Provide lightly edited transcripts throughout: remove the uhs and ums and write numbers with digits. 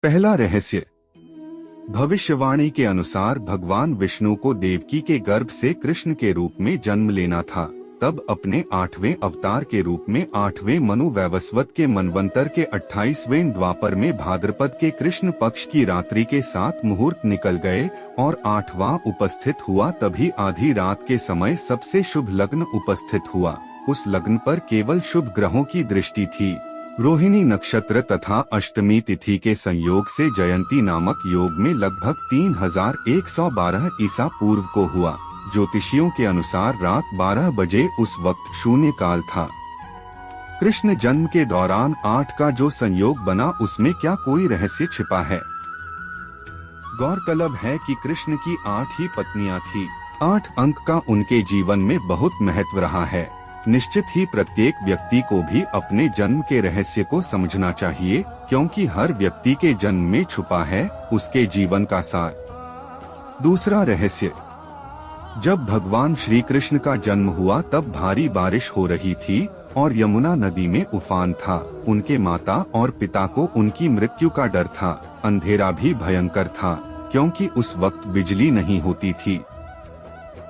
पहला रहस्य। भविष्यवाणी के अनुसार भगवान विष्णु को देवकी के गर्भ से कृष्ण के रूप में जन्म लेना था। तब अपने 8वें अवतार के रूप में 8वें मनु वैवस्वत के मनवंतर के 28वें द्वापर में भाद्रपद के कृष्ण पक्ष की रात्रि के 7 मुहूर्त निकल गए और 8वां उपस्थित हुआ। तभी आधी रात के समय सबसे शुभ लग्न उपस्थित हुआ। उस लग्न पर केवल शुभ ग्रहों की दृष्टि थी। रोहिणी नक्षत्र तथा अष्टमी तिथि के संयोग से जयंती नामक योग में लगभग 3112 ईसा पूर्व को हुआ। ज्योतिषियों के अनुसार रात 12 बजे उस वक्त शून्य काल था। कृष्ण जन्म के दौरान 8 का जो संयोग बना उसमें क्या कोई रहस्य छिपा है? गौरतलब है कि कृष्ण की 8 ही पत्नियां थी। 8 अंक का उनके जीवन में बहुत महत्व रहा है। निश्चित ही प्रत्येक व्यक्ति को भी अपने जन्म के रहस्य को समझना चाहिए, क्योंकि हर व्यक्ति के जन्म में छुपा है उसके जीवन का सार। दूसरा रहस्य। जब भगवान श्री कृष्ण का जन्म हुआ तब भारी बारिश हो रही थी और यमुना नदी में उफान था। उनके माता और पिता को उनकी मृत्यु का डर था। अंधेरा भी भयंकर था, क्योंकि उस वक्त बिजली नहीं होती थी।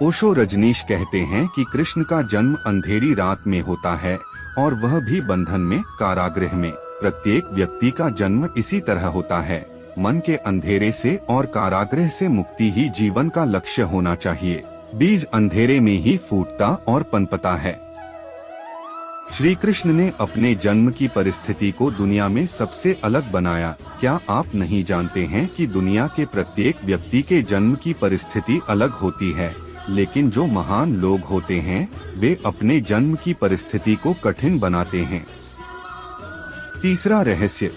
ओशो रजनीश कहते हैं कि कृष्ण का जन्म अंधेरी रात में होता है और वह भी बंधन में, कारागृह में। प्रत्येक व्यक्ति का जन्म इसी तरह होता है। मन के अंधेरे से और कारागृह से मुक्ति ही जीवन का लक्ष्य होना चाहिए। बीज अंधेरे में ही फूटता और पनपता है। श्री कृष्ण ने अपने जन्म की परिस्थिति को दुनिया में सबसे अलग बनाया। क्या आप नहीं जानते हैं कि दुनिया के प्रत्येक व्यक्ति के जन्म की परिस्थिति अलग होती है, लेकिन जो महान लोग होते हैं वे अपने जन्म की परिस्थिति को कठिन बनाते हैं। तीसरा रहस्य।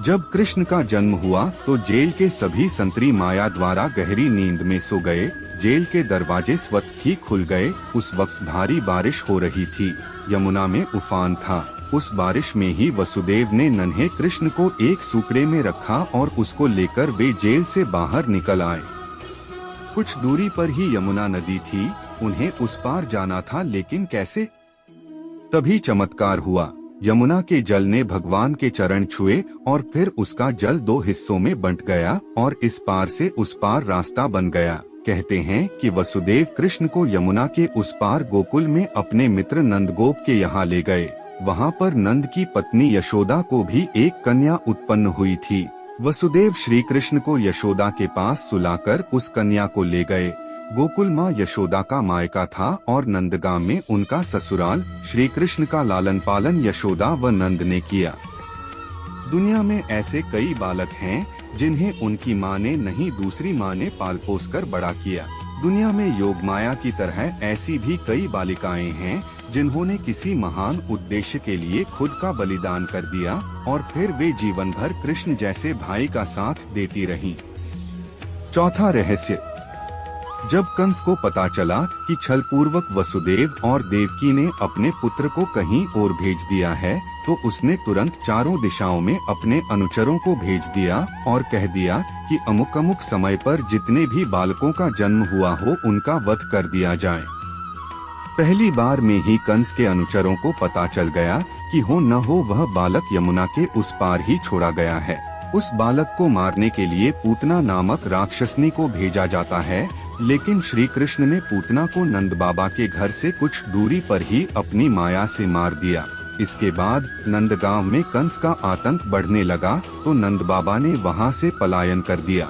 जब कृष्ण का जन्म हुआ तो जेल के सभी संतरी माया द्वारा गहरी नींद में सो गए। जेल के दरवाजे स्वतः ही खुल गए। उस वक्त भारी बारिश हो रही थी। यमुना में उफान था। उस बारिश में ही वसुदेव ने नन्हे कृष्ण को एक सूकड़े में रखा और उसको लेकर वे जेल से बाहर निकल आए। कुछ दूरी पर ही यमुना नदी थी। उन्हें उस पार जाना था, लेकिन कैसे? तभी चमत्कार हुआ। यमुना के जल ने भगवान के चरण छुए और फिर उसका जल 2 हिस्सों में बंट गया और इस पार से उस पार रास्ता बन गया। कहते हैं कि वसुदेव कृष्ण को यमुना के उस पार गोकुल में अपने मित्र नंदगोप के यहाँ ले गए। वहाँ पर नंद की पत्नी यशोदा को भी एक कन्या उत्पन्न हुई थी। वसुदेव श्री कृष्ण को यशोदा के पास सुलाकर उस कन्या को ले गए। गोकुल माँ यशोदा का मायका था और नंदगाम में उनका ससुराल। श्री कृष्ण का लालन पालन यशोदा व नंद ने किया। दुनिया में ऐसे कई बालक हैं जिन्हें उनकी माँ ने नहीं, दूसरी माँ ने पाल पोस कर बड़ा किया। दुनिया में योग माया की तरह ऐसी भी कई बालिकाएं हैं जिन्होंने किसी महान उद्देश्य के लिए खुद का बलिदान कर दिया और फिर वे जीवन भर कृष्ण जैसे भाई का साथ देती रहीं। चौथा रहस्य। जब कंस को पता चला कि छलपूर्वक वसुदेव और देवकी ने अपने पुत्र को कहीं और भेज दिया है, तो उसने तुरंत चारों दिशाओं में अपने अनुचरों को भेज दिया और कह दिया कि अमुक अमुक समय पर जितने भी बालकों का जन्म हुआ हो उनका वध कर दिया जाए। पहली बार में ही कंस के अनुचरों को पता चल गया कि हो न हो वह बालक यमुना के उस पार ही छोड़ा गया है। उस बालक को मारने के लिए पूतना नामक राक्षसनी को भेजा जाता है, लेकिन श्री कृष्ण ने पूतना को नंद बाबा के घर से कुछ दूरी पर ही अपनी माया से मार दिया। इसके बाद नंदगांव में कंस का आतंक बढ़ने लगा तो नंद बाबा ने वहां से पलायन कर दिया।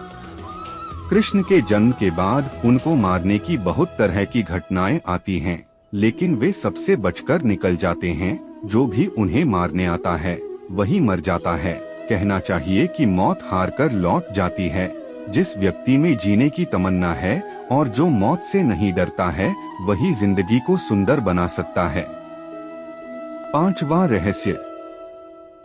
कृष्ण के जन्म के बाद उनको मारने की बहुत तरह की घटनाएं आती हैं, लेकिन वे सबसे बचकर निकल जाते हैं। जो भी उन्हें मारने आता है वही मर जाता है। कहना चाहिए कि मौत हार कर लौट जाती है। जिस व्यक्ति में जीने की तमन्ना है और जो मौत से नहीं डरता है वही जिंदगी को सुंदर बना सकता है। पांचवा रहस्य।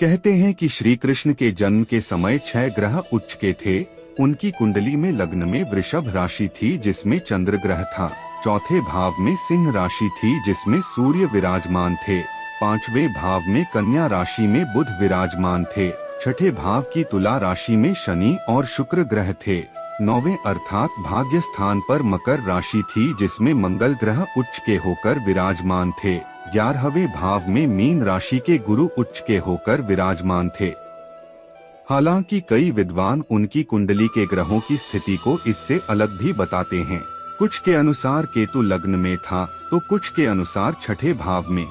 कहते हैं कि श्री कृष्ण के जन्म के समय 6 ग्रह उच्च के थे। उनकी कुंडली में लग्न में वृषभ राशि थी जिसमें चंद्र ग्रह था। चौथे भाव में सिंह राशि थी जिसमें सूर्य विराजमान थे। 5वें भाव में कन्या राशि में बुध विराजमान थे। छठे भाव की तुला राशि में शनि और शुक्र ग्रह थे। 9वें अर्थात भाग्य स्थान पर मकर राशि थी जिसमें मंगल ग्रह उच्च के होकर विराजमान थे। 11वें भाव में मीन राशि के गुरु उच्च के होकर विराजमान थे। हालांकि कई विद्वान उनकी कुंडली के ग्रहों की स्थिति को इससे अलग भी बताते हैं। कुछ के अनुसार केतु लग्न में था तो कुछ के अनुसार छठे भाव में।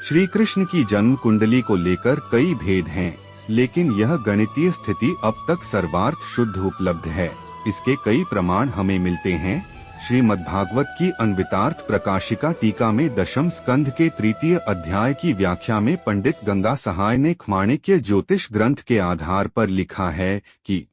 श्री कृष्ण की जन्म कुंडली को लेकर कई भेद हैं, लेकिन यह गणितीय स्थिति अब तक सर्वार्थ शुद्ध उपलब्ध है। इसके कई प्रमाण हमें मिलते हैं। श्रीमद्भागवत की अन्वितार्थ प्रकाशिका टीका में दशम स्कंध के तृतीय अध्याय की व्याख्या में पंडित गंगा सहाय ने माणिक्य ज्योतिष ग्रंथ के आधार पर लिखा है कि